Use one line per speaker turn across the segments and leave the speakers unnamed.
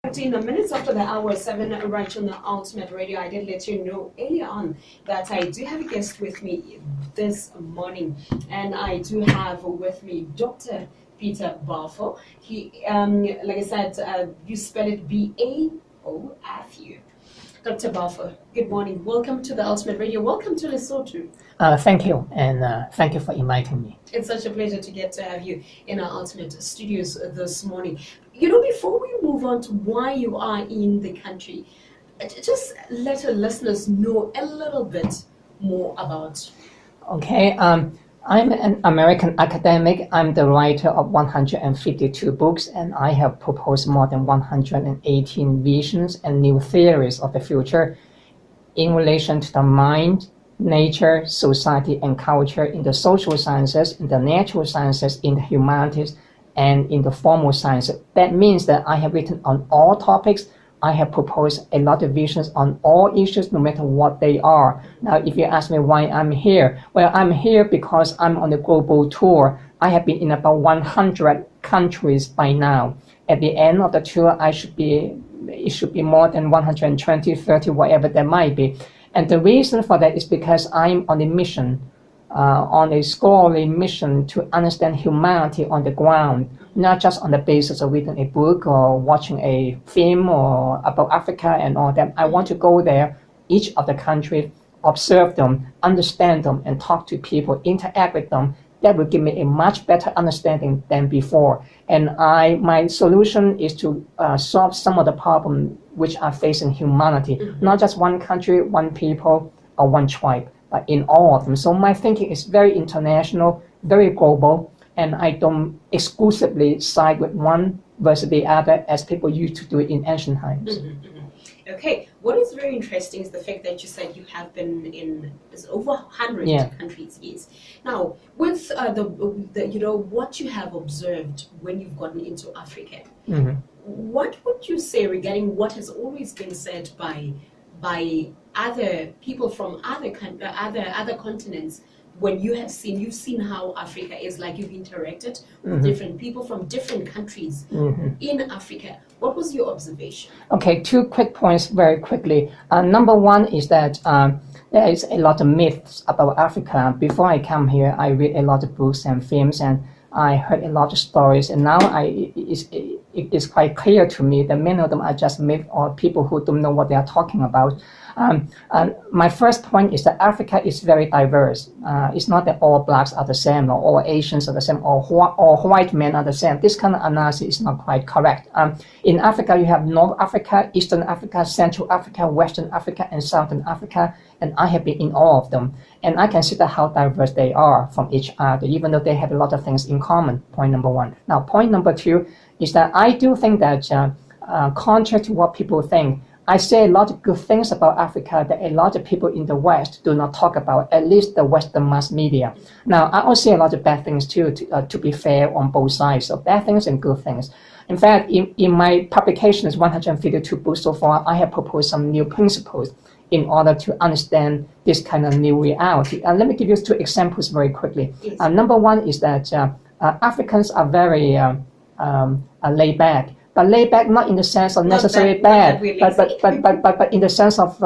15 minutes after the hour 7 right on the Ultimate Radio. I did let you know earlier on that I do have a guest with me this morning, and I do have with me Dr. Peter Baofu. He, like I said, you spell it Baofu. Dr. Baofu, good morning. Welcome to the Ultimate Radio. Welcome to Lesotho.
Thank you, and thank you for inviting me.
It's such a pleasure to get to have you in our Ultimate Studios this morning. You know, before we move on to why you are in the country, just let our listeners know a little bit more about.
Okay, I'm an American academic. I'm the writer of 152 books, and I have proposed more than 118 visions and new theories of the future in relation to the mind, nature, society, and culture in the social sciences, in the natural sciences, in the humanities, and in the formal sciences. That means that I have written on all topics. I have proposed a lot of visions on all issues, no matter what they are. Now, if you ask me why I'm here, well, I'm here because I'm on a global tour. I have been in about 100 countries by now. At the end of the tour, it should be more than 120, 30, whatever that might be. And the reason for that is because I'm on a mission, on a scholarly mission to understand humanity on the ground, not just on the basis of reading a book or watching a film or about Africa and all that. I want to go there, each of the countries, observe them, understand them, and talk to people, interact with them. That will give me a much better understanding than before. And my solution is to solve some of the problems which are facing humanity, not just one country, one people, or one tribe, but in all of them. So my thinking is very international, very global, and I don't exclusively side with one versus the other as people used to do it in ancient times.
Okay, what is very interesting is the fact that you said you have been in over 100 countries. Yes. Now, with the you know what you have observed when you've gotten into Africa, what would you say regarding what has always been said by other people from other continents? When you've seen how Africa is, like you've interacted with different people from different countries in Africa. What was your observation?
Okay, 2 quick points very quickly. Number one is that there is a lot of myths about Africa. Before I come here, I read a lot of books and films, and I heard a lot of stories, and now it is quite clear to me that many of them are just myths or people who don't know what they are talking about. My first point is that Africa is very diverse. It's not that all blacks are the same, or all Asians are the same, or white men are the same. This kind of analysis is not quite correct. In Africa, you have North Africa, Eastern Africa, Central Africa, Western Africa, and Southern Africa, and I have been in all of them. And I consider how diverse they are from each other, even though they have a lot of things in common, point number one. Now, point number two is that I do think that, contrary to what people think, I say a lot of good things about Africa that a lot of people in the West do not talk about, at least the Western mass media. Now, I also say a lot of bad things too, to be fair on both sides, so bad things and good things. In fact, in my publications, 152 books so far, I have proposed some new principles in order to understand this kind of new reality. Let me give you 2 examples very quickly.
Yes.
Number one is that Africans are very laid back. But laid back not in the sense of necessarily bad, but in the sense of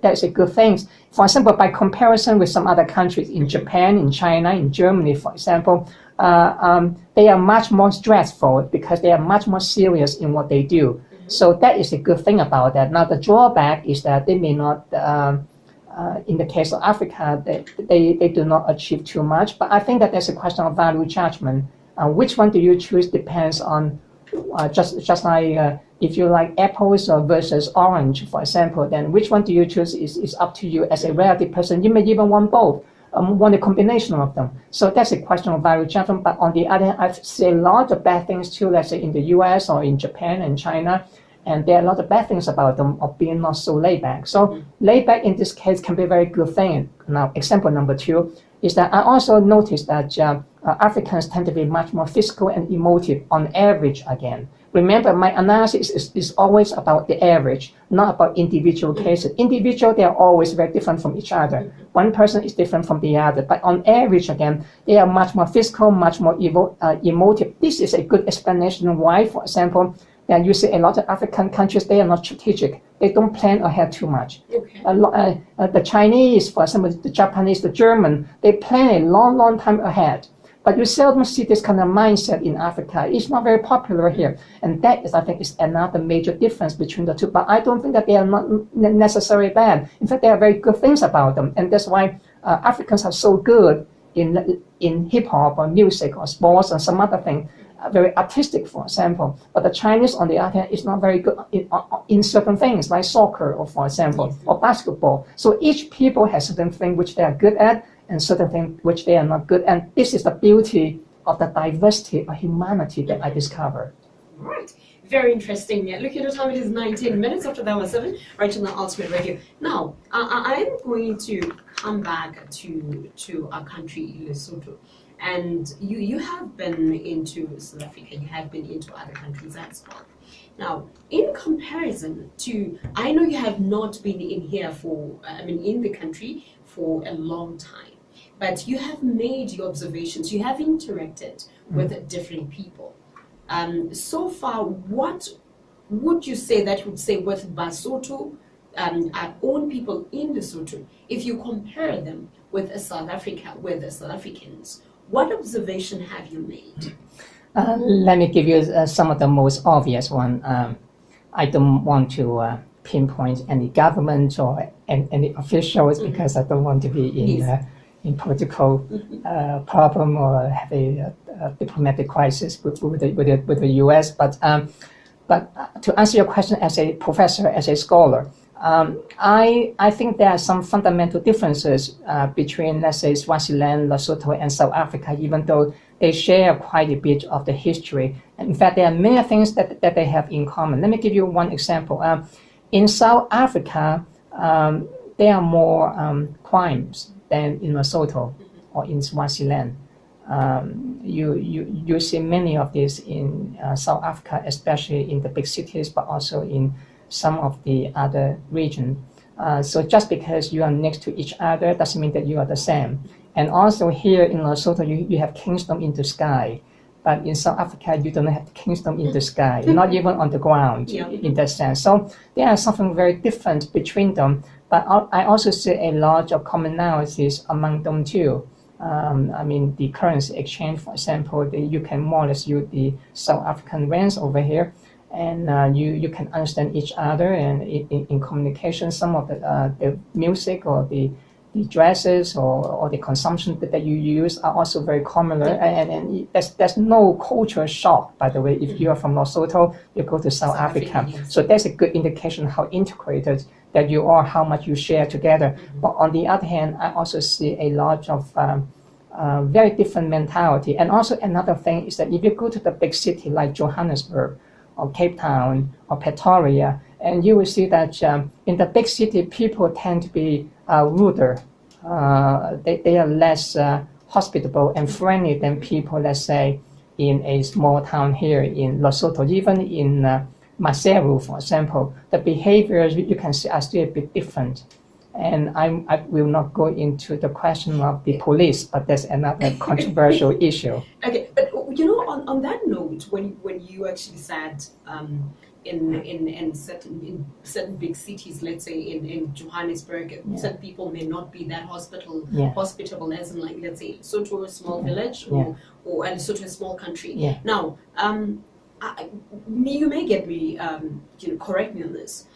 that's a good thing. For example, by comparison with some other countries, in Japan, in China, in Germany, for example, they are much more stressful because they are much more serious in what they do. So that is a good thing about that. Now, the drawback is that they may not, in the case of Africa, they do not achieve too much. But I think that there's a question of value judgment. Which one do you choose depends on just like if you like apples versus orange, for example, then which one do you choose is up to you as a relative person. You may even want both, want a combination of them. So that's a question of value judgment. But on the other hand, I've seen a lot of bad things too, let's say in the US or in Japan and China, and there are a lot of bad things about them of being not so laid back. So laid back in this case can be a very good thing. Now, example number 2 is that I also noticed that Africans tend to be much more physical and emotive on average again. Remember, my analysis is always about the average, not about individual cases. Individual, they are always very different from each other. One person is different from the other. But on average, again, they are much more physical, much more emotive. This is a good explanation why, for example, And you see a lot of African countries, they are not strategic. They don't plan ahead too much.
Okay.
The Chinese, for example, the Japanese, the German, they plan a long time ahead. But you seldom see this kind of mindset in Africa. It's not very popular here. And that is, I think, is another major difference between the two. But I don't think that they are not necessarily bad. In fact, there are very good things about them. And that's why Africans are so good in hip-hop or music or sports or some other thing, very artistic, for example. But the Chinese, on the other hand, is not very good in certain things, like soccer, or for example, or basketball. So each people has certain things which they are good at, and certain things which they are not good. And this is the beauty of the diversity of humanity that I discovered.
Right. Very interesting. Yeah. Look at the time, it is 19 minutes after that was 7, right on the Ultimate Radio. Now, I'm going to come back to our country, Lesotho. And you have been into South Africa, you have been into other countries as well. Now, in comparison to, I know you have not been in here in the country for a long time, but you have made your observations, you have interacted with different people. So far, what would you say that you would say with Basotho, our own people in Lesotho, if you compare them with South Africa, with the South Africans? What observation have you made?
Let me give you some of the most obvious one. I don't want to pinpoint any government or any officials because I don't want to be in political problem or have a diplomatic crisis with the U.S. But to answer your question as a professor, as a scholar, I think there are some fundamental differences between, let's say, Swaziland, Lesotho, and South Africa, even though they share quite a bit of the history. And in fact, there are many things that they have in common. Let me give you one example. In South Africa, there are more crimes than in Lesotho or in Swaziland. You see many of this in South Africa, especially in the big cities, but also in some of the other regions. So just because you are next to each other doesn't mean that you are the same. And also here in Lesotho, you have kingdom in the sky. But in South Africa, you don't have the kingdom in the sky, not even on the ground in that sense. So there is something very different between them. But I also see a lot of commonalities among them too. The currency exchange, for example, you can more or less use the South African rands over here. And you can understand each other, and in communication, some of the music or the dresses or the consumption that you use are also very common. And there's no cultural shock, by the way. If you are from Lesotho, you go to South Africa. Yes. So that's a good indication how integrated that you are, how much you share together. But on the other hand, I also see a lot of very different mentality. And also another thing is that if you go to the big city like Johannesburg, or Cape Town, or Pretoria, and you will see that in the big city, people tend to be ruder. They are less hospitable and friendly than people, let's say, in a small town here in Lesotho. Even in Maseru, for example, the behaviors you can see are still a bit different. And I will not go into the question of the police, but that's another controversial issue.
Okay, but on that note, when you actually said in certain big cities, let's say in Johannesburg, certain people may not be that hospitable as in, like, let's say Lesotho, a small village, or Lesotho, a small country. Yeah. Now, you may get me, correct me on this.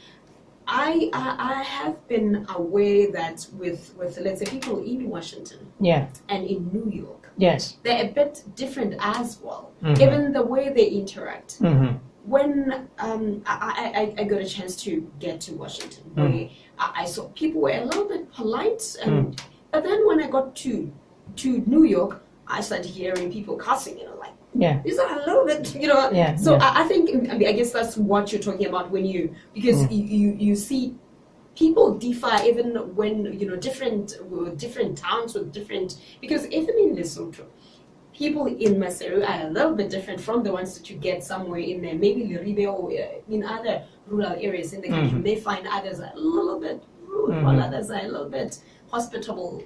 I have been aware that with let's say people in Washington and in New York, they're a bit different as well, even the way they interact. When I got a chance to get to Washington, where I saw people were a little bit polite, but then when I got to New York, I started hearing people cussing, these are a little bit, So I think, I guess that's what you're talking about when because you see people differ even when, different towns with different, because even in Lesotho, people in Maseru are a little bit different from the ones that you get somewhere in maybe Leribe or in other rural areas in the country. You may find others are a little bit rude, while others are a little bit hospitable.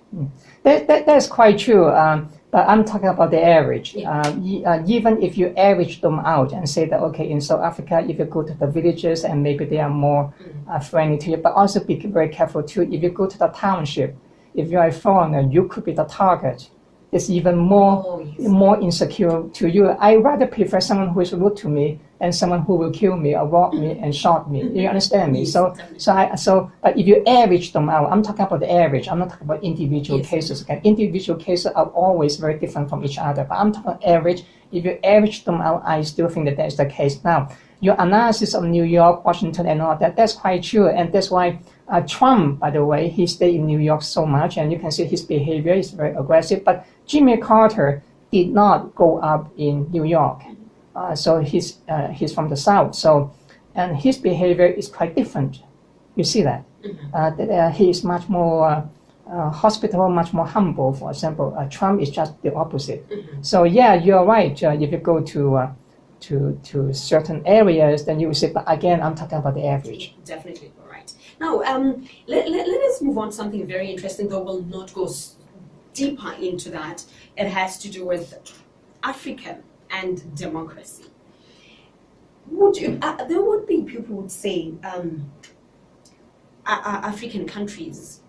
That's quite true. But I'm talking about the average.
Yeah.
Even if you average them out and say that, okay, in South Africa, if you go to the villages and maybe they are more friendly to you, but also be very careful too. If you go to the township, if you are a foreigner, you could be the target. It's even more insecure to you. I rather prefer someone who is rude to me than someone who will kill me or rob me and shot me. You understand me?
Yes,
But if you average them out, I'm talking about the average. I'm not talking about individual cases. Okay? Individual cases are always very different from each other. But I'm talking about average. If you average them out, I still think that is the case. Now, your analysis of New York, Washington, and all that's quite true, and that's why Trump, by the way, he stayed in New York so much, and you can see his behavior is very aggressive. But Jimmy Carter did not go up in New York, so he's from the South. So, and his behavior is quite different. You see that he is much more hospitable, much more humble. For example, Trump is just the opposite. So yeah, you're right. If you go to certain areas, then you will say, but again, I'm talking about the average.
Definitely, all right. Now, let us move on to something very interesting, though we'll not go deeper into that. It has to do with Africa and democracy. There would be people who would say African countries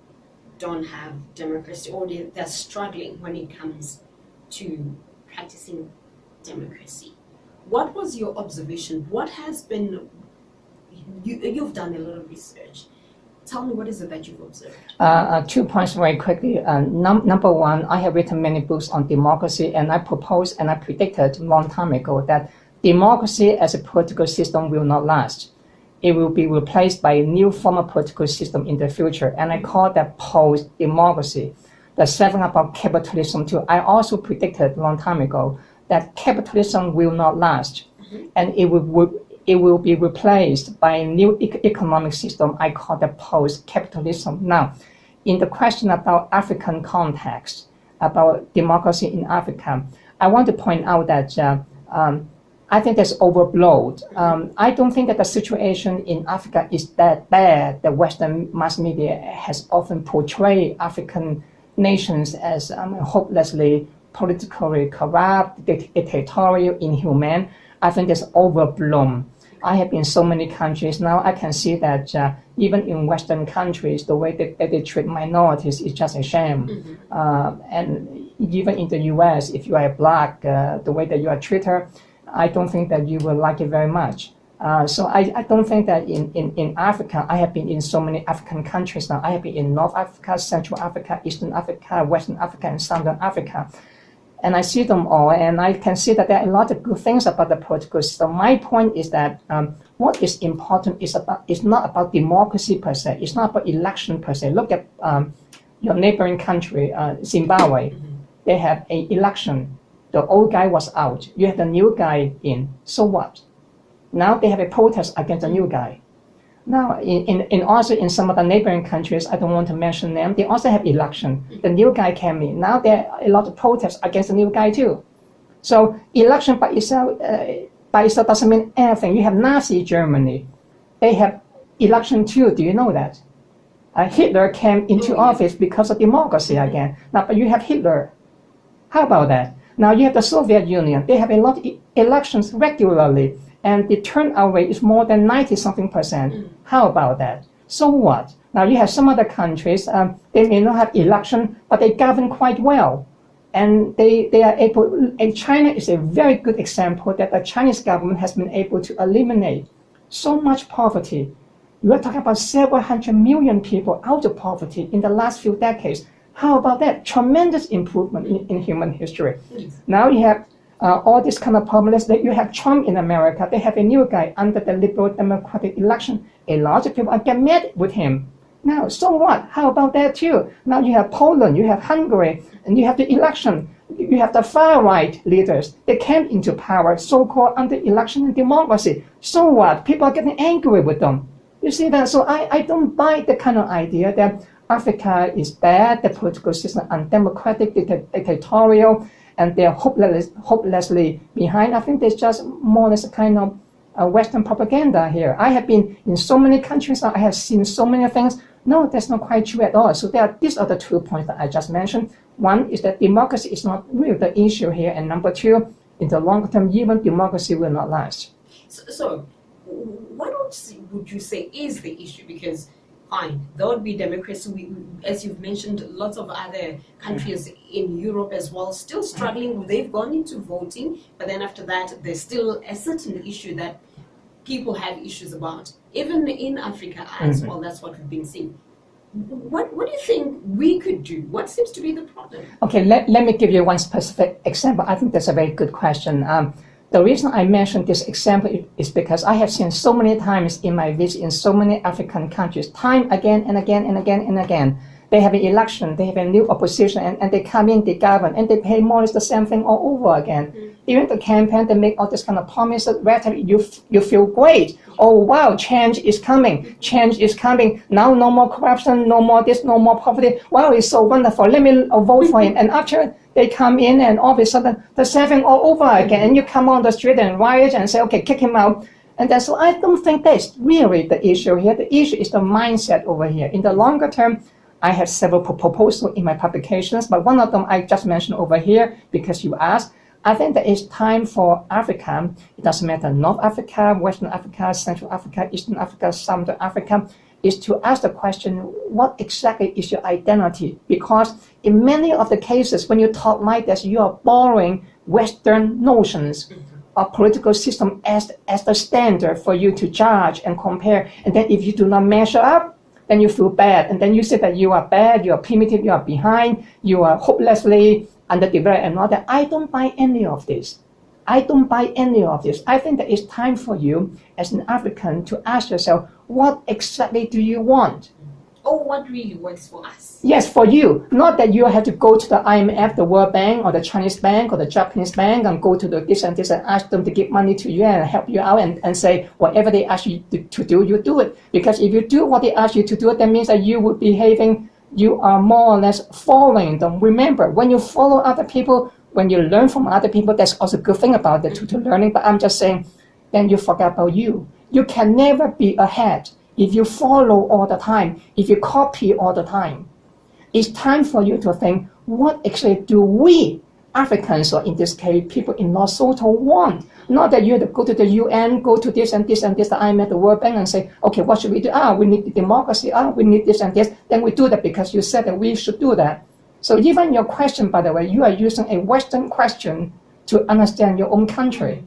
don't have democracy, or they're struggling when it comes to practicing democracy. What was your observation? What has been, you've done a lot of research. Tell me, what is it that you've observed?
2 points very quickly. Number one, I have written many books on democracy, and I proposed and I predicted a long time ago that democracy as a political system will not last. It will be replaced by a new form of political system in the future, and I call that post-democracy. The seven about capitalism too. I also predicted a long time ago that capitalism will not last, and it will be replaced by a new economic system. I call that post-capitalism. Now, in the question about African context, about democracy in Africa, I want to point out that I think that's overblown. I don't think that the situation in Africa is that bad. The Western mass media has often portrayed African nations as hopelessly politically corrupt, dictatorial, inhumane. I think it's overblown. I have been in so many countries now. I can see that even in Western countries, the way that they treat minorities is just a shame. And even in the U.S., if you are black, the way that you are treated, I don't think that you will like it very much. So I don't think that in Africa, I have been in so many African countries now. I have been in North Africa, Central Africa, Eastern Africa, Western Africa, and Southern Africa. And I see them all, and I can see that there are a lot of good things about the political system. My point is that what is important is not about democracy per se. It's not about election per se. Look at your neighboring country, Zimbabwe. They have an election. The old guy was out. You have the new guy in. So what? Now they have a protest against the new guy. Now, also in some of the neighboring countries, I don't want to mention them, they also have election. The new guy came in. Now there are a lot of protests against the new guy too. So election by itself doesn't mean anything. You have Nazi Germany. They have election too. Do you know that? Hitler came into office because of democracy again. Now, but you have Hitler. How about that? Now you have the Soviet Union. They have a lot of elections regularly, and the turnout rate is more than 90-something%. How about that? So what? Now you have some other countries, they may not have election, but they govern quite well. And they are able, and China is a very good example that the Chinese government has been able to eliminate so much poverty. We are talking about several hundred million people out of poverty in the last few decades. How about that? Tremendous improvement in human history. Now you have all this kind of problems that you have Trump in America. They have a new guy under the liberal democratic election. A lot of people are getting mad with him. Now, so what? How about that too? Now you have Poland, you have Hungary, and you have the election. You have the far-right leaders. They came into power, so-called under election and democracy. So what? People are getting angry with them. You see that? So I don't buy the kind of idea that Africa is bad, the political system undemocratic, dictatorial, and they're hopelessly behind. I think there's just more or less a kind of Western propaganda here. I have been in so many countries, I have seen so many things. No, that's not quite true at all. So these are the 2 points that I just mentioned. One is that democracy is not really the issue here, and number two, in the long term, even democracy will not last.
So what else would you say is the issue? Because fine, there would be democracy. As you've mentioned, lots of other countries in Europe as well still struggling. They've gone into voting, but then after that, there's still a certain issue that people have issues about. Even in Africa as well, that's what we've been seeing. What do you think we could do? What seems to be the problem?
Okay, let me give you one specific example. I think that's a very good question. The reason I mentioned this example is because I have seen so many times in my visit in so many African countries, time again and again and again and again. They have an election, they have a new opposition, and they come in, they govern, and they pay more or less the same thing all over again. Even the campaign, they make all this kind of promises, rhetoric, you feel great. Oh wow, change is coming, change is coming. Now no more corruption, no more this, no more poverty. Wow, it's so wonderful, let me vote for him. And after they come in and all of a sudden, the same thing all over again, and you come on the street and riot and say, okay, kick him out. And that's, so I don't think that's really the issue here. The issue is the mindset over here. In the longer term, I have several proposals in my publications, but one of them I just mentioned over here because you asked. I think that it's time for Africa, it doesn't matter, North Africa, Western Africa, Central Africa, Eastern Africa, Southern Africa, is to ask the question, what exactly is your identity? Because in many of the cases, when you talk like this, you are borrowing Western notions of political system as the standard for you to judge and compare. And then if you do not measure up, then you feel bad. And then you say that you are bad, you are primitive, you are behind, you are hopelessly underdeveloped and all that. I don't buy any of this. I don't buy any of this. I think that it's time for you as an African to ask yourself, what exactly do you want?
Or what really works for us?
Yes, for you. Not that you have to go to the IMF, the World Bank, or the Chinese bank, or the Japanese bank, and go to the this and ask them to give money to you and help you out and say, whatever they ask you to do, you do it. Because if you do what they ask you to do, that means that you would behaving, you are more or less following them. Remember, when you follow other people, when you learn from other people, that's also a good thing about the tutor learning. But I'm just saying, then you forget about you. You can never be ahead if you follow all the time, if you copy all the time. It's time for you to think, what actually do we, Africans, or in this case, people in Lesotho want? Not that you have to go to the UN, go to this and this and this, the IMF, the World Bank, and say, okay, what should we do? We need democracy. We need this and this. Then we do that because you said that we should do that. So even your question, by the way, you are using a Western question to understand your own country.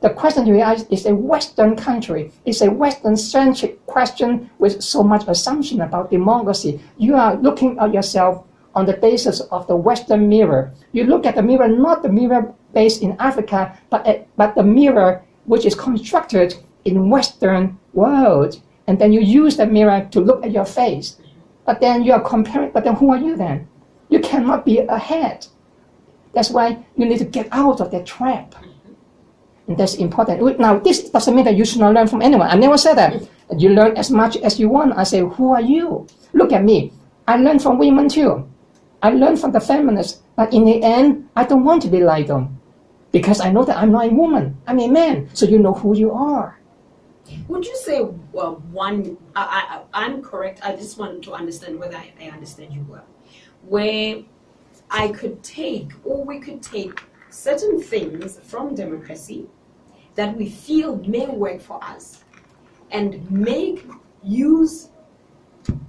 The question you ask is a Western country. It's a Western-centric question with so much assumption about democracy. You are looking at yourself on the basis of the Western mirror. You look at the mirror, not the mirror based in Africa, but the mirror which is constructed in Western world. And then you use the mirror to look at your face. But then you are comparing, but then who are you then? You cannot be ahead. That's why you need to get out of that trap. And that's important. Now, this doesn't mean that you should not learn from anyone. I never said that. You learn as much as you want. I say, who are you? Look at me. I learn from women too. I learn from the feminists. But in the end, I don't want to be like them. Because I know that I'm not a woman. I'm a man. So you know who you are.
Would you say, I'm correct. I just want to understand whether I understand you well. Where I could take, or we could take, certain things from democracy that we feel may work for us and make use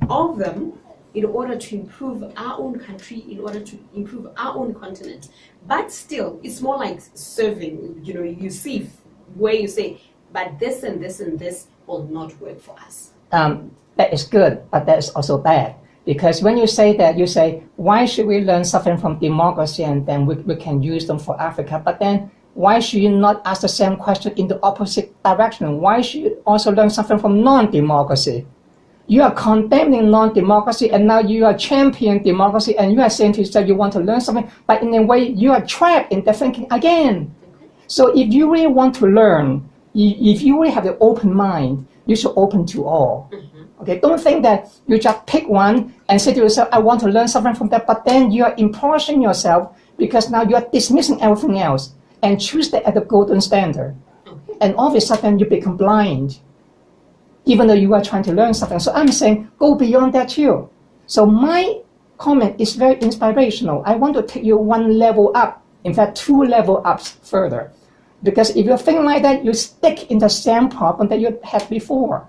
of them in order to improve our own country, in order to improve our own continent. But still, it's more like serving, you see where you say, but this and this and this will not work for us.
That is good, but that is also bad. Because when you say that, you say, why should we learn something from democracy and then we can use them for Africa? But then why should you not ask the same question in the opposite direction? Why should you also learn something from non-democracy? You are condemning non-democracy and now you are championing democracy and you are saying to yourself you want to learn something, but in a way you are trapped in the thinking again. So if you really want to learn, if you really have an open mind, you should open to all. Okay, don't think that you just pick one and say to yourself, I want to learn something from that, but then you are impoverishing yourself because now you are dismissing everything else and choose that as the golden standard. And all of a sudden you become blind. even though you are trying to learn something. So I'm saying go beyond that too. So my comment is very inspirational. I want to take you one level up, in fact, 2 level ups further. Because if you think like that, you stick in the same problem that you had before.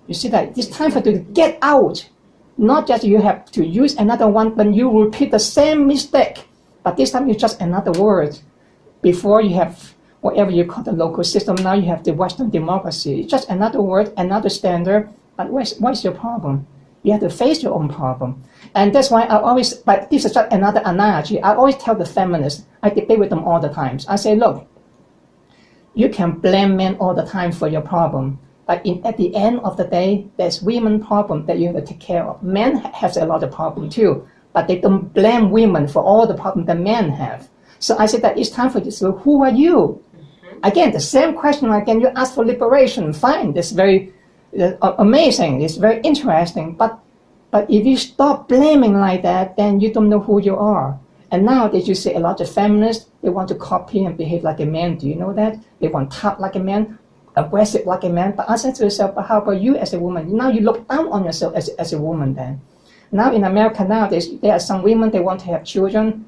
You see that? It's time for you to get out. Not just you have to use another one, but you repeat the same mistake. But this time it's just another word. Before you have whatever you call the local system, now you have the Western democracy. It's just another word, another standard, but what's your problem? You have to face your own problem. And that's why I always, but this is just another analogy, I always tell the feminists, I debate with them all the time. I say, look, you can blame men all the time for your problem, but at the end of the day, there's women problem that you have to take care of. Men have a lot of problem too, but they don't blame women for all the problem that men have. So I said that it's time for you to say, who are you? Again, the same question again, you ask for liberation, fine, that's very amazing, it's very interesting, but if you stop blaming like that, then you don't know who you are. And nowadays you see a lot of feminists, they want to copy and behave like a man, do you know that? They want to talk like a man, aggressive like a man, but I said to yourself, but how about you as a woman? Now you look down on yourself as a woman then. Now in America nowadays, there are some women, they want to have children,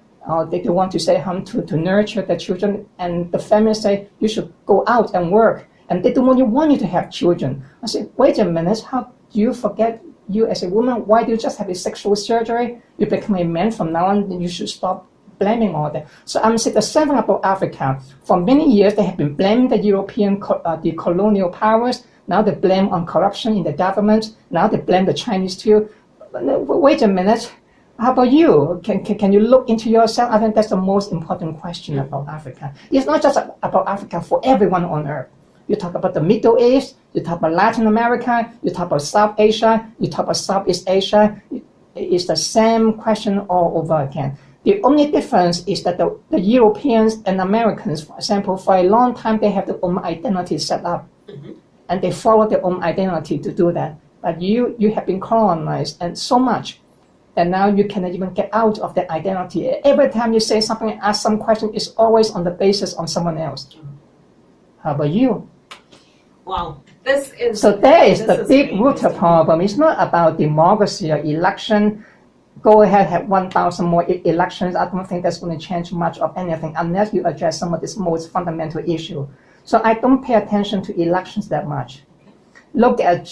they want to stay home to nurture their children, and the feminists say you should go out and work, and they don't want you to have children. I said, wait a minute, how do you forget you as a woman? Why do you just have a sexual surgery? You become a man from now on, then you should stop blaming all that. So I'm saying the same thing about Africa. For many years, they have been blaming the European, the colonial powers. Now they blame on corruption in the government. Now they blame the Chinese too. Wait a minute. How about you? Can you look into yourself? I think that's the most important question about Africa. It's not just about Africa, for everyone on earth. You talk about the Middle East, you talk about Latin America, you talk about South Asia, you talk about Southeast Asia. It's the same question all over again. The only difference is that the Europeans and Americans, for example, for a long time, they have their own identity set up. And they follow their own identity to do that. But you have been colonized and so much. And now you cannot even get out of that identity. Every time you say something, ask some question, it's always on the basis on someone else. How about you?
Wow.
So there is the deep-rooted problem. It's not about democracy or election. Go ahead, have 1,000 more elections. I don't think that's going to change much of anything unless you address some of this most fundamental issue. So I don't pay attention to elections that much. Look at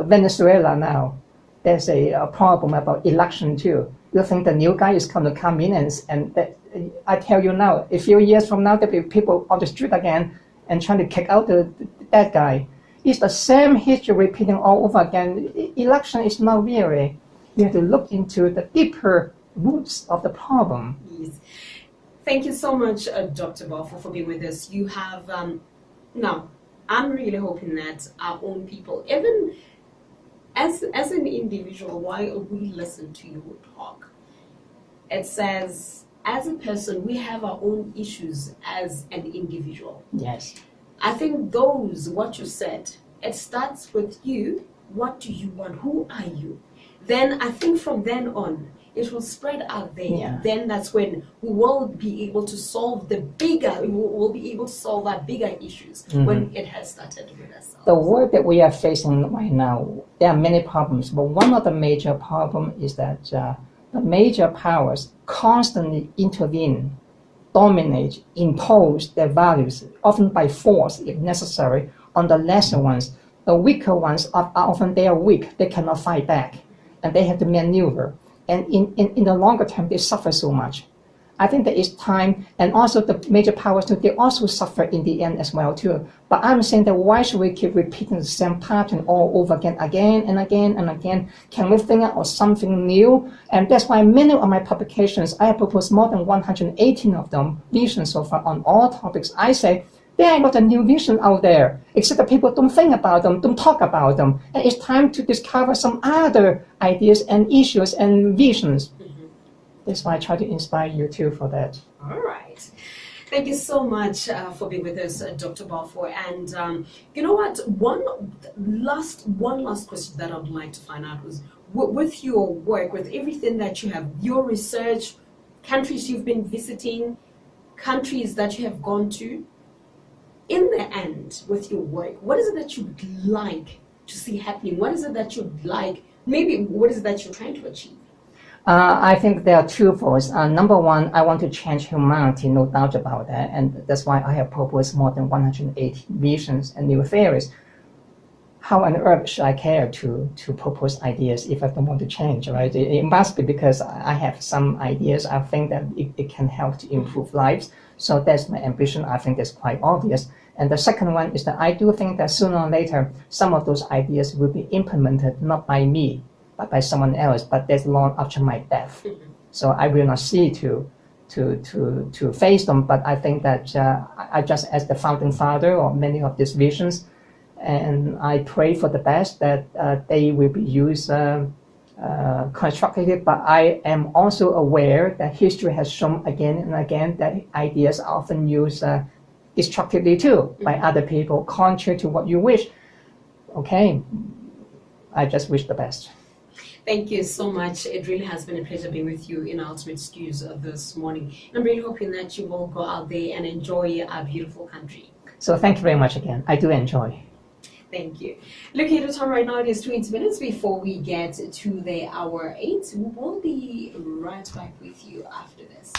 Venezuela now. There's a problem about election too. You think the new guy is going to come in and I tell you now, a few years from now, there'll be people on the street again and trying to kick out that guy. It's the same history repeating all over again. Election is not really. You have to look into the deeper roots of the problem.
Yes. Thank you so much, Dr. Baofu, for being with us. You have, now, I'm really hoping that our own people, even as an individual, while we listen to you talk, it says, as a person, we have our own issues as an individual.
Yes.
I think what you said, it starts with you. What do you want? Who are you? Then I think from then on, it will spread out there.
Yeah.
Then that's when we will be able to solve we'll be able to solve our bigger issues when it has started with ourselves.
The world that we are facing right now, there are many problems, but one of the major problems is that the major powers constantly intervene, dominate, impose their values, often by force if necessary, on the lesser ones. The weaker ones are often they are weak, they cannot fight back, and they have to maneuver. And in the longer term, they suffer so much. I think that it's time, and also the major powers too, they also suffer in the end as well too. But I'm saying that why should we keep repeating the same pattern all over again and again and again? Can we think of something new? And that's why many of my publications, I have proposed more than 118 of them, visions so far on all topics. I say, there are a lot of new visions out there, except that people don't think about them, don't talk about them. And it's time to discover some other ideas and issues and visions. That's why I try to inspire you too for that.
All right. Thank you so much for being with us, Dr. Baofu. And you know what? One last question that I would like to find out was, with your work, with everything that you have, your research, countries you've been visiting, countries that you have gone to, in the end, with your work, what is it that you would like to see happening? What is it that you'd like? Maybe what is it that you're trying to achieve?
I think there are two folds. Number one, I want to change humanity, no doubt about that, and that's why I have proposed more than 180 visions and new theories. How on earth should I care to propose ideas if I don't want to change, right? It must be because I have some ideas. I think that it can help to improve lives. So that's my ambition. I think that's quite obvious. And the second one is that I do think that sooner or later, some of those ideas will be implemented not by me, but by someone else, but that's long after my death. So I will not see to face them, but I think that I just as the founding father of many of these visions, and I pray for the best that they will be used constructively, but I am also aware that history has shown again and again that ideas are often used destructively too by other people, contrary to what you wish. Okay, I just wish the best.
Thank you so much. It really has been a pleasure being with you in Ultimate Stews this morning. I'm really hoping that you will go out there and enjoy our beautiful country.
So thank you very much again. I do enjoy.
Thank you. Looking at the time right now, it is 20 minutes before we get to the hour 8. We will be right back with you after this.